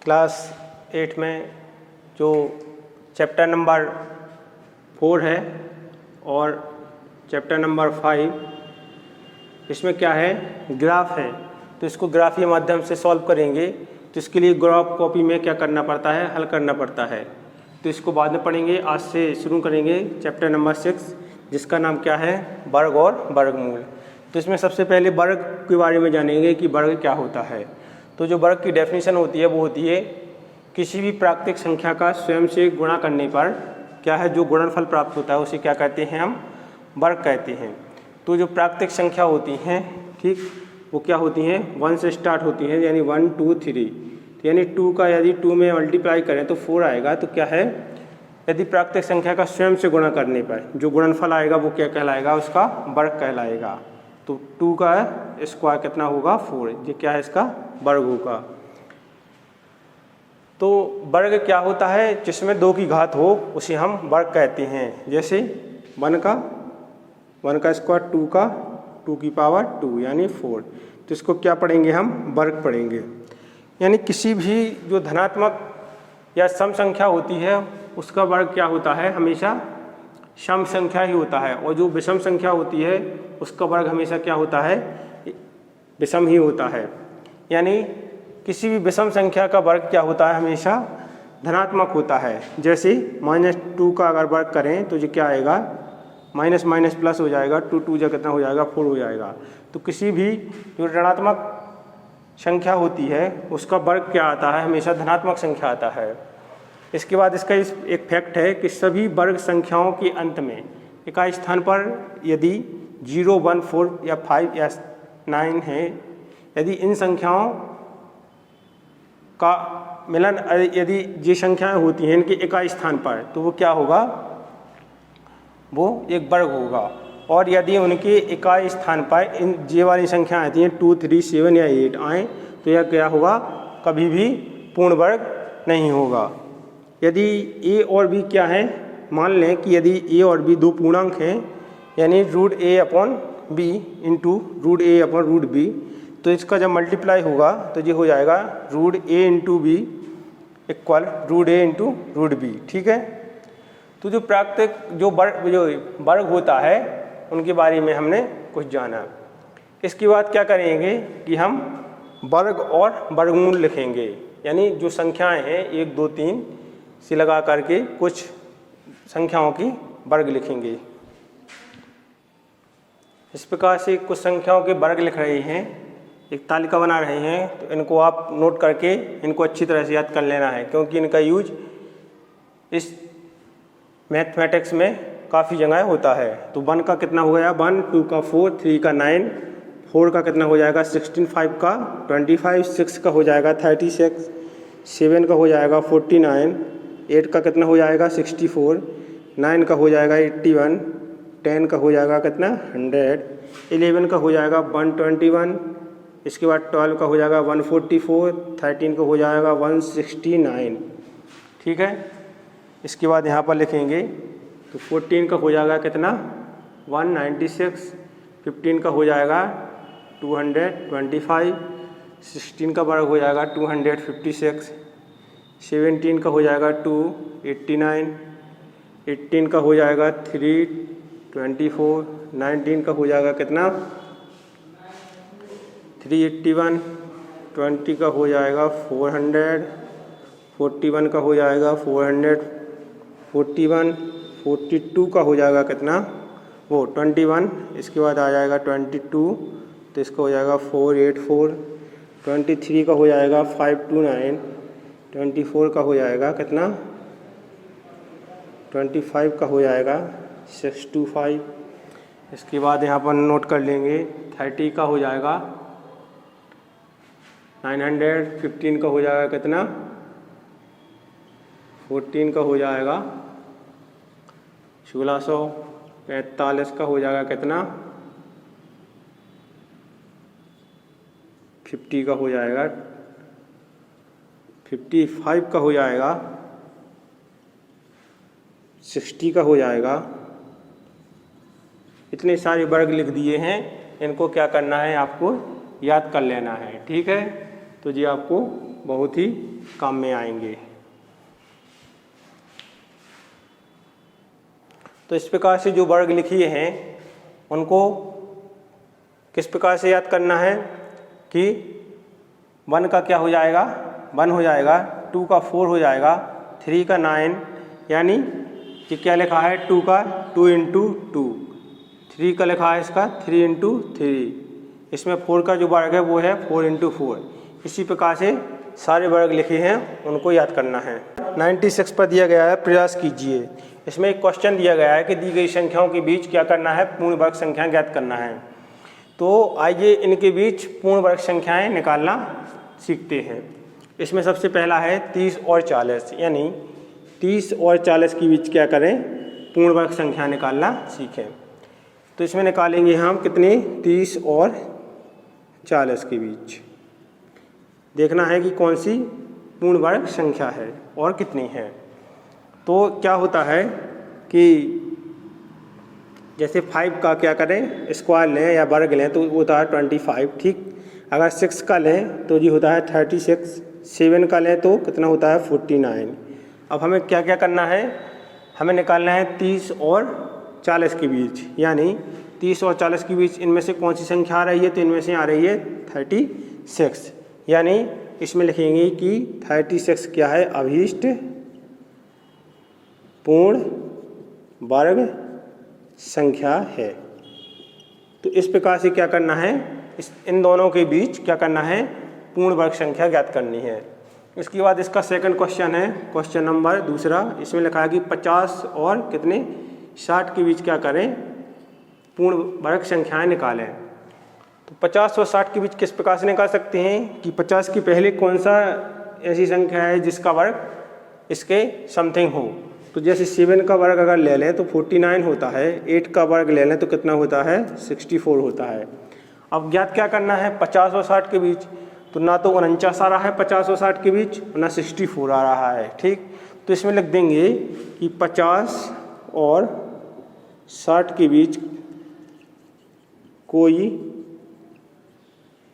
Class 8 में जो chapter number 4 है और चैप्टर नंबर 5 इसमें क्या है, ग्राफ है। तो इसको ग्राफ के माध्यम से सॉल्व करेंगे। तो इसके लिए ग्राफ कॉपी में क्या करना पड़ता है, हल करना पड़ता है। तो इसको बाद में पढ़ेंगे। आज से शुरू करेंगे चैप्टर नंबर 6 जिसका नाम क्या है, वर्ग और वर्गमूल। तो इसमें सबसे पहले वर्ग के बारे में जानेंगे कि वर्ग क्या होता है। तो जो वर्ग की डेफिनेशन होती है वो होती है किसी भी प्राकृतिक संख्या का स्वयं से गुणा करने पर क्या है, जो गुणनफल प्राप्त होता है उसे क्या कहते हैं, हम वर्ग कहते हैं। तो जो प्राकृतिक संख्या होती हैं, ठीक, वो क्या होती हैं, 1 से स्टार्ट होती हैं, यानी 1 2 3। यानी 2 का यदि 2 में मल्टीप्लाई करें तो 4 आएगा। तो क्या है, यदि प्राकृतिक संख्या का स्वयं से गुणा करने पर जो गुणनफल आएगा वो क्या कहलाएगा, उसका वर्ग कहलाएगा। तो 2 का स्क्वायर कितना होगा, 4। ये क्या है, इसका वर्ग होगा। तो वर्ग क्या होता है, जिसमें 2 की घात हो उसे हम वर्ग कहते हैं। जैसे 1 का स्क्वायर, 2 की पावर 2 यानी 4। तो इसको क्या पढ़ेंगे, हम वर्ग पढ़ेंगे। यानी किसी भी जो धनात्मक या सम संख्या होती है उसका वर्ग क्या होता है, हमेशा सम संख्या ही होता है। और जो विषम संख्या होती है उसका वर्ग हमेशा क्या होता है, विषम ही होता है। यानी किसी भी विषम संख्या का वर्ग क्या होता है, हमेशा धनात्मक होता है। जैसे -2 का अगर वर्ग करें तो ये क्या आएगा, माइनस माइनस प्लस हो जाएगा, 2 2 जा कितना हो जाएगा, 4 हो जाएगा। तो किसी भी जो ऋणात्मक संख्या होती है उसका वर्ग क्या आता है, हमेशा धनात्मक संख्या आता है। इसके बाद इसका एक फैक्ट है कि सभी वर्ग संख्याओं के अंत में इकाई स्थान पर यदि 0 1 4 या 5 या 9 है, यदि इन संख्याओं का मिलन यदि ये संख्याएं होती हैं इनके इकाई स्थान पर, तो वो क्या होगा, वो एक वर्ग होगा। और यदि उनके इकाई स्थान पर इन ये वाली संख्याएं आती हैं 2 3 7 या 8 आए, तो यह क्या होगा, कभी भी पूर्ण वर्ग नहीं होगा। यदि a और b क्या है, मान लें कि यदि a और b 2 पूर्णांक हैं, यानी √a/b इंटू √a/√b, तो इसका जब मल्टीप्लाई होगा तो ये हो जाएगा √a into B equal √a into √b। ठीक है। तो जो प्राकृतिक जो वर्ग होता है उनके बारे में हमने कुछ जाना। इसके बाद क्या करेंगे कि हम वर्ग और वर्गमूल लिखेंगे। यानी जो संख्याएं हैं 1 2 3 से लगा करके कुछ संख्याओं की वर्ग लिखेंगे। इस प्रकार से कुछ संख्याओं के वर्ग लिख रहे हैं, एक तालिका बना रहे हैं। तो इनको आप नोट करके इनको अच्छी तरह से याद कर लेना है, क्योंकि इनका यूज इस मैथमेटिक्स में काफ़ी जगह होता है। तो 1 का कितना हो गया, 1, 2 का 4, 3 का 9, 4 का कितना हो जाएगा 16, 5 का 25, 6 का हो जाएगा 36, 7 का हो जाएगा 49, 8 का कितना हो जाएगा 64, 9 का हो जाएगा 81, 10 का हो जाएगा कितना 100, 11 का हो जाएगा 121, इसके बाद 12 का हो जाएगा 144, 13 का हो जाएगा 169। ठीक है। इसके बाद यहाँ पर लिखेंगे तो 14 का हो जाएगा कितना 196, 15 का हो जाएगा 225, 16 का वर्ग हो जाएगा 256, 17 का हो जाएगा 289, 18 का हो जाएगा 324, 19 का हो जाएगा कितना 381, 20 का हो जाएगा 400, 41 का हो जाएगा 441, 42 का हो जाएगा कितना वो 21, इसके बाद आ जाएगा 22, तो इसका हो जाएगा 484, 23 का हो जाएगा 529, 24 का हो जाएगा कितना 25 का हो जाएगा 625। इसके बाद यहाँ पर नोट कर लेंगे 30 का हो जाएगा 900, 15 का हो जाएगा कितना 14 का हो जाएगा 1600, 45 का हो जाएगा कितना 50 का हो जाएगा 55 का हो जाएगा 60 का हो जाएगा। इतने सारे वर्ग लिख दिए हैं, इनको क्या करना है, आपको याद कर लेना है। ठीक है। तो जी आपको बहुत ही काम में आएंगे। तो इस प्रकार से जो वर्ग लिखिए हैं उनको किस प्रकार से याद करना है कि 1 का क्या हो जाएगा, 1 हो जाएगा, 2 का 4 हो जाएगा, 3 का 9, यानी कि क्या लिखा है 2 का 2 इंटू 2, 3 का लिखा है इसका 3 इंटू 3, इसमें 4 का जो वर्ग है वो है 4 इंटू 4। इसी प्रकार से सारे वर्ग लिखे हैं उनको याद करना है। 96 पर दिया गया है, प्रयास कीजिए। इसमें एक क्वेश्चन दिया गया है कि दी गई संख्याओं के बीच क्या करना है, पूर्ण वर्ग संख्या ज्ञात करना है। तो आइए इनके बीच पूर्ण वर्ग संख्याएं निकालना सीखते हैं। इसमें सबसे पहला है 30 और 40, यानी 30 और 40 के बीच क्या करें, पूर्ण वर्ग संख्या निकालना सीखें। तो इसमें निकालेंगे हम कितने, 30 और 40 के बीच देखना है कि कौन सी पूर्ण वर्ग संख्या है और कितनी है। तो क्या होता है कि जैसे 5 का क्या करें, स्क्वायर लें या वर्ग लें तो वो होता है 25, ठीक। अगर 6 का लें तो जी होता है 36, 7 का लें तो कितना होता है 49। अब हमें क्या क्या करना है, हमें निकालना है 30 और 40 के बीच, यानी 30 और 40 के बीच इनमें से कौन सी संख्या आ रही है, तो इनमें से आ रही है 36, यानी इसमें लिखेंगे कि 36 क्या है, अभीष्ट पूर्ण वर्ग संख्या है। तो इस प्रकार से क्या करना है, इन दोनों के बीच क्या करना है, पूर्ण वर्ग संख्या ज्ञात करनी है। इसके बाद इसका सेकंड क्वेश्चन है, क्वेश्चन नंबर दूसरा। इसमें लिखा है कि 50 और कितने 60 के बीच क्या करें, पूर्ण वर्ग संख्याएं निकालें। तो 50 और 60 के बीच किस प्रकार से निकाल सकते हैं कि 50 की पहले कौन सा ऐसी संख्या है जिसका वर्ग इसके समथिंग हो। तो जैसे 7 का वर्ग अगर ले लें तो 49 होता है, 8 का वर्ग ले लें तो कितना होता है 64 होता है। अब ज्ञात क्या करना है 50 और 60 के बीच, तो ना तो 49 आ रहा है 50 और 60 के बीच, ना 64 आ रहा है, ठीक। तो इसमें लिख देंगे कि 50 और 60 के बीच कोई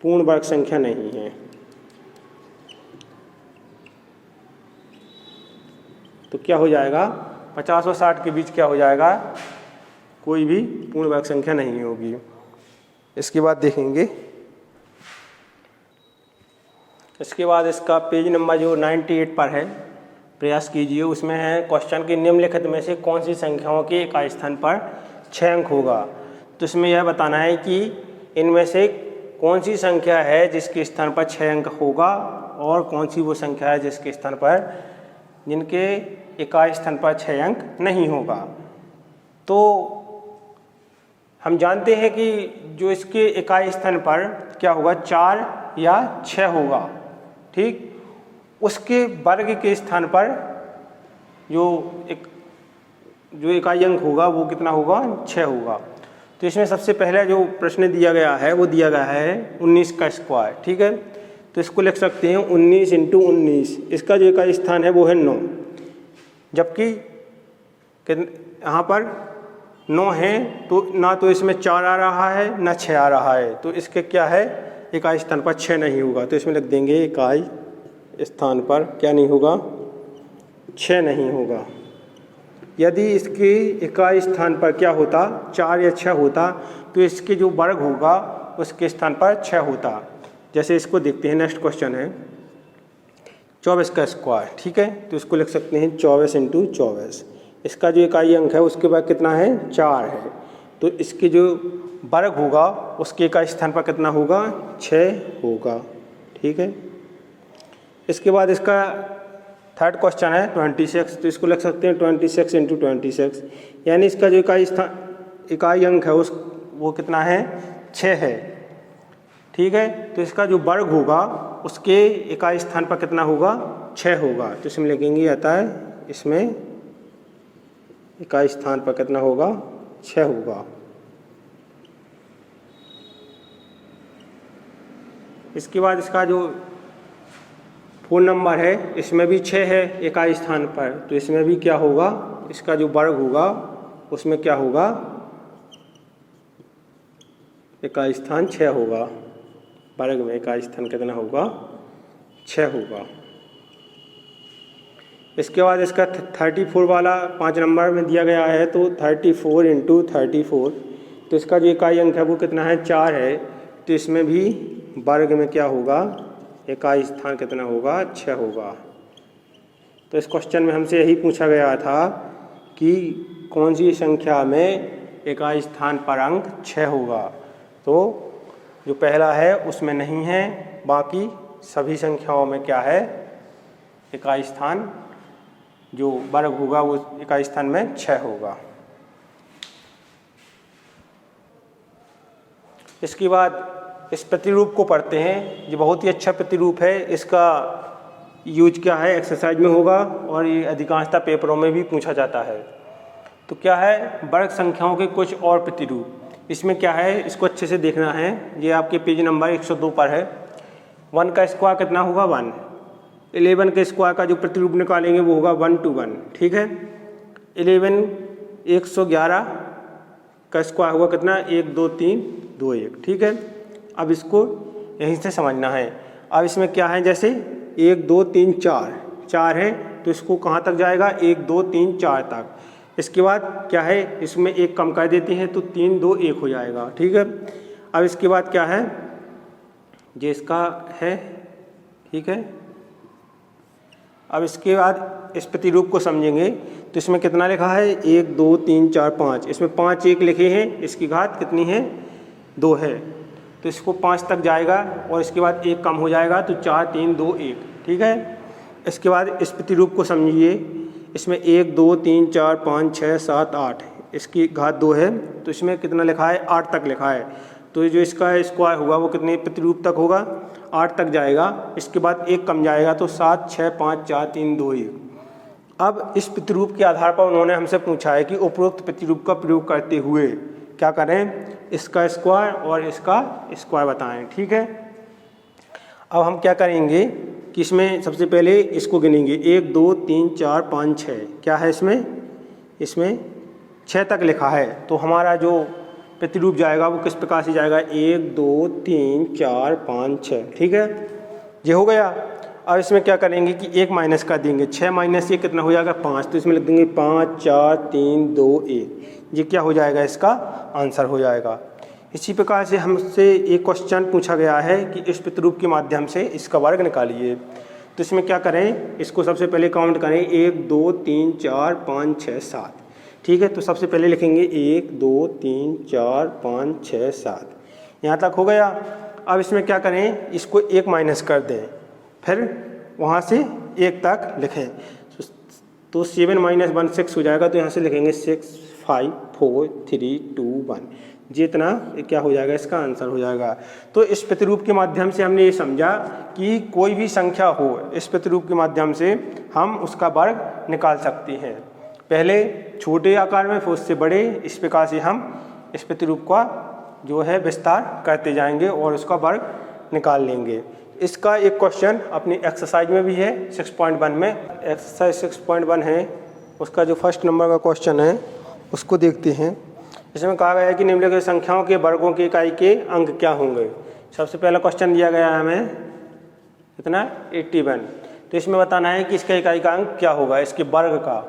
पूर्ण वर्ग संख्या नहीं है। तो क्या हो जाएगा, 50 और 60 के बीच क्या हो जाएगा, कोई भी पूर्ण वर्ग संख्या नहीं होगी। इसके बाद देखेंगे, इसके बाद इसका पेज नंबर जो 98 पर है, प्रयास कीजिए। उसमें है क्वेश्चन की निम्नलिखित में से कौन सी संख्याओं के इकाई स्थान पर 6 अंक होगा। तो इसमें यह बताना है कि इनमें से कौन सी संख्या है जिसके स्थान पर 6 अंक होगा और कौन सी वो संख्या है जिसके स्थान पर, जिनके इकाई स्थान पर 6 अंक नहीं होगा। तो हम जानते हैं कि जो इसके इकाई स्थान पर क्या होगा, 4 या 6 होगा, ठीक। उसके वर्ग के स्थान पर जो इकाई अंक होगा वो कितना होगा, 6 होगा। तो इसमें सबसे पहले जो प्रश्न दिया गया है वो दिया गया है 19 का स्क्वायर, ठीक है। तो इसको लिख सकते हैं 19 इंटू 19, इसका जो इकाई स्थान है वो है 9, जबकि यहाँ पर 9 है तो ना तो इसमें 4 आ रहा है ना 6 आ रहा है, तो इसके क्या है, इकाई स्थान पर 6 नहीं होगा। तो इसमें लिख देंगे इकाई स्थान पर क्या नहीं होगा, 6 नहीं होगा। यदि इसके इकाई स्थान पर क्या होता, 4 या 6 होता, तो इसके जो वर्ग होगा उसके स्थान पर 6 होता। जैसे इसको देखते हैं, नेक्स्ट क्वेश्चन है 24 का स्क्वायर, ठीक है। तो इसको लिख सकते हैं 24 इंटू 24, इसका जो इकाई अंक है उसके बाद कितना है, 4 है। तो इसके जो वर्ग होगा उसके इकाई स्थान पर कितना होगा, 6 होगा, ठीक है। इसके बाद इसका थर्ड क्वेश्चन है 26, तो इसको लिख सकते हैं 26 इंटू 26, यानी इसका जो इकाई अंक है वो कितना है, 6 है, ठीक है। तो इसका जो वर्ग होगा उसके इकाई स्थान पर कितना होगा, 6 होगा। तो इसमें लिखेंगे आता है, इसमें इकाई स्थान पर कितना होगा, 6 होगा। इसके बाद इसका जो फ़ोन नंबर है इसमें भी 6 है इकाई स्थान पर, तो इसमें भी क्या होगा, इसका जो वर्ग होगा उसमें क्या होगा, इकाई स्थान 6 होगा। वर्ग में इकाई स्थान कितना होगा, 6 होगा। इसके बाद इसका 34 वाला 5 नंबर में दिया गया है, तो 34 इंटू 34, तो इसका जो इकाई अंक है वो कितना है, 4 है। तो इसमें भी वर्ग में क्या होगा, इकाई स्थान कितना होगा, 6 होगा। तो इस क्वेश्चन में हमसे यही पूछा गया था कि कौन सी संख्या में इकाई स्थान पर अंक 6 होगा। तो जो पहला है उसमें नहीं है, बाकी सभी संख्याओं में क्या है, इकाई स्थान जो वर्ग होगा वो इकाई स्थान में 6 होगा। इसके बाद इस प्रतिरूप को पढ़ते हैं। ये बहुत ही अच्छा प्रतिरूप है, इसका यूज क्या है, एक्सरसाइज में होगा और ये अधिकांशतः पेपरों में भी पूछा जाता है। तो क्या है, वर्ग संख्याओं के कुछ और प्रतिरूप। इसमें क्या है, इसको अच्छे से देखना है। ये आपके पेज नंबर 102 पर है। 1 का स्क्वायर कितना होगा, 1। 11 के स्क्वायर का जो प्रतिरूप निकालेंगे वो होगा 1 to 1, ठीक है। 111 का स्क्वायर होगा कितना, 1 2 3 2 1, ठीक है। अब इसको यहीं से समझना है। अब इसमें क्या है, जैसे 1 2 3 4 है, तो इसको कहाँ तक जाएगा, 1 2 3 4 तक। इसके बाद क्या है, इसमें एक कम कर देते हैं तो 3 2 1 हो जाएगा, ठीक है। अब इसके बाद क्या है, ये इसका है, ठीक है। अब इसके बाद इस प्रतिरूप को समझेंगे तो इसमें कितना लिखा है, 1 2 3 4 5, इसमें 5 1 लिखे हैं, इसकी घात कितनी है, 2 है। तो इसको 5 तक जाएगा और इसके बाद 1 कम हो जाएगा तो 4 3 2 1, ठीक है। इसके बाद इस प्रतिरूप को समझिए। इसमें 1 2 3 4 5 6 7 8, इसकी घात 2 है, तो इसमें कितना लिखा है, 8 तक लिखा है। तो जो इसका स्क्वायर होगा वो कितने प्रतिरूप तक होगा, 8 तक जाएगा। इसके बाद 1 कम जाएगा तो 7 6 5 4 3 2 1। अब इस प्रतिरूप के आधार पर उन्होंने हमसे पूछा है कि उपरोक्त प्रतिरूप का प्रयोग करते हुए क्या करें, इसका स्क्वायर और इसका स्क्वायर बताएं, ठीक है। अब हम क्या करेंगे कि इसमें सबसे पहले इसको गिनेंगे, 1 2 3 4 5 6, क्या है इसमें 6 तक लिखा है। तो हमारा जो प्रतिरूप जाएगा वो किस प्रकार से जाएगा, 1 2 3 4 5 6, ठीक है। ये हो गया। अब इसमें क्या करेंगे कि 1 माइनस कर देंगे, 6 माइनस ये कितना हो जाएगा, 5। तो इसमें लिख देंगे 5 4 3 2 1, ये क्या हो जाएगा, इसका आंसर हो जाएगा। इसी प्रकार से हमसे एक क्वेश्चन पूछा गया है कि इस प्रतिरूप के माध्यम से इसका वर्ग निकालिए। तो इसमें क्या करें, इसको सबसे पहले काउंट करें, 1 2 3 4 5 6 7, ठीक है। तो सबसे पहले लिखेंगे 1 2 3 4 5 6 7, यहाँ तक हो गया। अब इसमें क्या करें, इसको 1 माइनस कर दें, फिर वहाँ से 1 तक लिखें। तो 7 माइनस 1 6 हो जाएगा। तो यहाँ से लिखेंगे 6 5 4 3 2 1, जितना क्या हो जाएगा, इसका आंसर हो जाएगा। तो इस प्रतिरूप के माध्यम से हमने ये समझा कि कोई भी संख्या हो, इस प्रतिरूप के माध्यम से हम उसका वर्ग निकाल सकते हैं। पहले छोटे आकार में, फिर उससे बड़े, इस प्रकार से हम इस प्रतिरूप का जो है विस्तार करते जाएंगे और उसका वर्ग निकाल लेंगे। इसका एक क्वेश्चन अपनी एक्सरसाइज में भी है 6.1 में। एक्सरसाइज 6.1 है, उसका जो फर्स्ट नंबर का क्वेश्चन है उसको देखते हैं। इसमें कहा गया है कि निम्नलिखित संख्याओं के वर्गों की इकाई के अंक क्या होंगे। सबसे पहला क्वेश्चन दिया गया है हमें कितना, 81। तो इसमें बताना है कि इसका इकाई का अंक क्या होगा, इसके वर्ग का।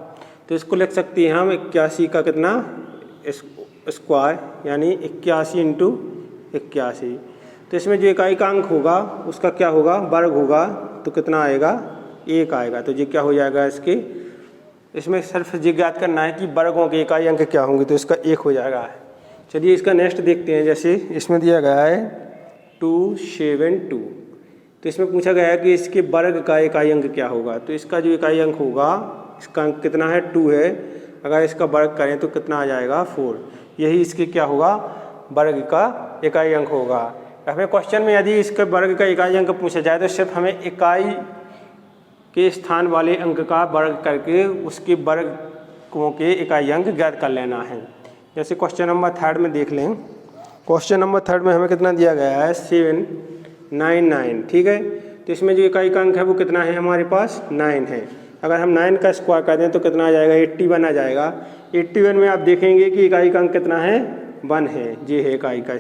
तो इसको लिख सकते हैं हम 81 का कितना स्क्वायर, यानी 81 इंटू 81। तो इसमें जो इकाई का अंक होगा उसका क्या होगा, वर्ग होगा, तो कितना आएगा, 1 आएगा। तो ये क्या हो जाएगा, इसमें सिर्फ ये ज्ञात करना है कि वर्गों के इकाई अंक क्या होंगे, तो इसका 1 हो जाएगा। चलिए इसका नेक्स्ट देखते हैं। जैसे इसमें दिया गया है 272, तो इसमें पूछा गया है कि इसके वर्ग का इकाई अंक क्या होगा। तो इसका जो इकाई अंक होगा, इसका अंक कितना है, 2 है। अगर इसका वर्ग करें तो कितना आ जाएगा, 4। यही इसके क्या होगा, वर्ग का इकाई अंक होगा। हमें क्वेश्चन में यदि इसके वर्ग का इकाई अंक पूछा जाए तो सिर्फ हमें इकाई के स्थान वाले अंक का वर्ग करके उसके वर्गों के इकाई अंक ज्ञात कर लेना है। जैसे क्वेश्चन नंबर 3 में देख लें। क्वेश्चन नंबर 3 में हमें कितना दिया गया है, 799, ठीक है। तो इसमें जो इकाई का अंक है वो कितना है, हमारे पास 9 है। अगर हम 9 का स्क्वायर कर दें तो कितना आ जाएगा, 81 आ जाएगा। 81 में आप देखेंगे कि इकाई का अंक कितना है, 1 है। ये है इकाई का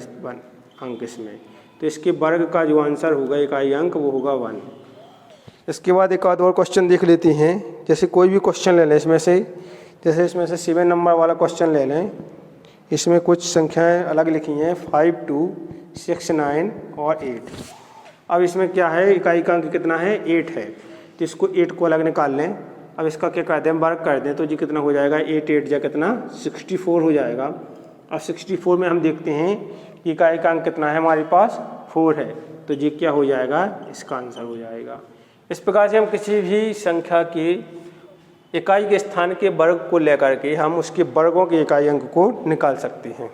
अंक इसमें। तो इसके वर्ग का जो आंसर होगा इकाई अंक वो होगा 1। इसके बाद एक आध और क्वेश्चन देख लेते हैं। जैसे कोई भी क्वेश्चन ले लें इसमें से, जैसे इसमें से 7 नंबर वाला क्वेश्चन ले लें। इसमें कुछ संख्याएं अलग लिखी हैं 5, 2, 6, 9 और 8। अब इसमें क्या है, इकाई का अंक कितना है 8 है, तो इसको 8 को अलग निकाल लें। अब इसका क्या कर दें, वर्ग कर दें, तो जी कितना हो जाएगा 8 8 जा कितना 64 हो जाएगा। अब 64 में हम देखते हैं कि इकाई का अंक कितना है हमारे पास 4 है, तो जी क्या हो जाएगा, इसका आंसर हो जाएगा। इस प्रकार से हम किसी भी संख्या के इकाई के स्थान के वर्ग को लेकर के हम उसके वर्गों के इकाई अंक को निकाल सकते हैं।